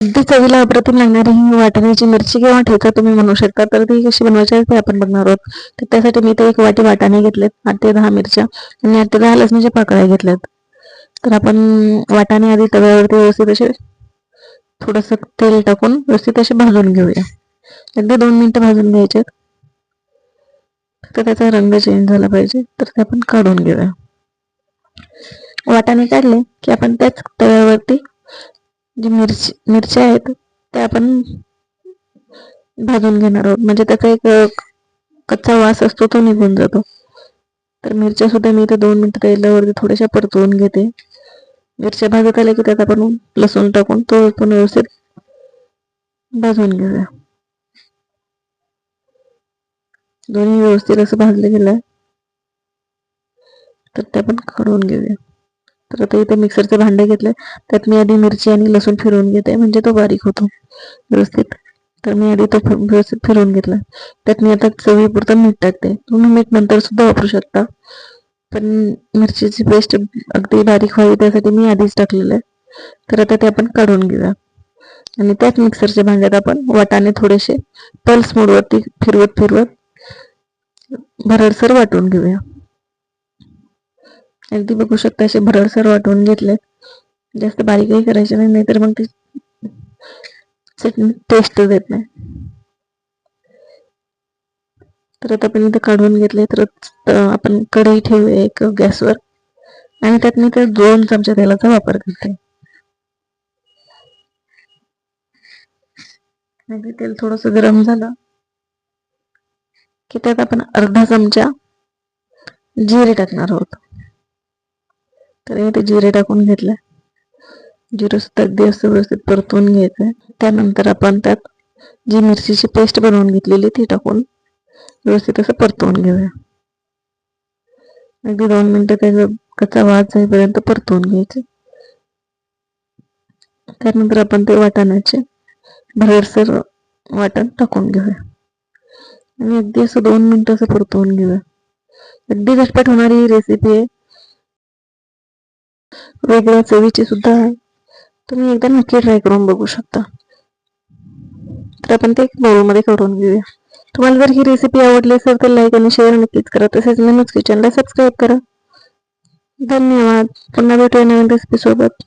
अगदी चवीला अप्रतिम लागणारी ही वाटाण्याची मिरची किंवा ठेचा तुम्ही म्हणू शकता. तर ती कशी बनवायची आहे ते आपण बघणार आहोत. तर त्यासाठी मी ते 1 वाटी वाटाणे घेतलेत, 8 ते 10 मिरच्या आणि 8 ते 10 लसणाच्या पाकळ्या घेतल्यात. तर आपण वाटाणे आधी तव्यावरती व्यवस्थित असे थोडंसं तेल टाकून व्यवस्थित असे भाजून घेऊया. अगदी 2 मिनिटं भाजून घ्यायचे. तर त्याचा रंग चेंज झाला पाहिजे, तर ते आपण काढून घेऊया. वाटाणे काढले की आपण त्याच तव्यावरती जी मिरच्या आहेत त्या आपण भाजून घेणार आहोत, म्हणजे त्याचा एक कच्चा वास असतो तो निघून जातो. तर मिरच्या सुद्धा मी इथे 2 मिनिटं तेलावरती थोड्याशा परतवून घेते. मिरच्या भाजत आल्या की त्यात आपण लसूण टाकून तो पण व्यवस्थित भाजून घेऊया. दोन्ही व्यवस्थित असं भाजलं गेलं तर ते आपण काढून घेऊया. तर आता इथे मिक्सरचे भांडे घेतले, त्यात मी आधी मिरची आणि लसूण फिरवून घेते, म्हणजे तो बारीक होतो व्यवस्थित. तर मी आधी तो व्यवस्थित फिरवून घेतला. त्यात मी आता चवीपुरतं मीठ टाकते. तुम्ही मीठ नंतर सुद्धा वापरू शकता, पण मिरचीची पेस्ट अगदी बारीक व्हावी त्यासाठी मी आधीच टाकलेलं आहे. तर आता ते आपण काढून घेऊया आणि त्याच मिक्सरच्या भांड्यात आपण वाटाणे थोडेसे पल्स मोडवरती फिरवत फिरवत भरडसर वाटून घेऊया. अगदी बघू शकता असे भरडसर वाटून घेतले. जास्त बारीकही करायचे नाही, नाहीतर मग ती चटणी टेस्ट देत नाही. तर आता आपण इथे काढून घेतले. तर आपण कढई ठेवूया एक गॅसवर आणि त्यात मी ते 2 चमचे तेलाचा वापर करते. आणि तेल थोडंसं गरम झालं की त्यात आपण अर्धा चमचा जिरे टाकणार आहोत. तर इथे जिरे टाकून घेतले. जिरे सुद्धा अगदी असं व्यवस्थित परतवून घ्यायचंय. त्यानंतर आपण त्यात जी मिरचीची पेस्ट बनवून घेतलेली ती टाकून व्यवस्थित असं परतवून घेऊया. अगदी 2 मिनिटं त्याचा कच्चा वास जाईपर्यंत परतवून घ्यायचे. त्यानंतर आपण ते वाटाण्याचे भरडसर वाटण टाकून घेऊया आणि अगदी असं 2 मिनिटं असं परतवून घेऊया. अगदी झटपट होणारी ही रेसिपी आहे, वेगळ्या चवीची सुद्धा आहे. तुम्ही एकदा नक्की ट्राय करून बघू शकता. तर आपण ते बाउलमध्ये करून घेऊया. तुम्हाला जर ही रेसिपी आवडली असेल तर लाईक आणि शेअर नक्कीच करा. तसेच मेनूज किचनला सबस्क्राईब करा. धन्यवाद. पुन्हा भेटूया नवीन रेसिपी सोबत.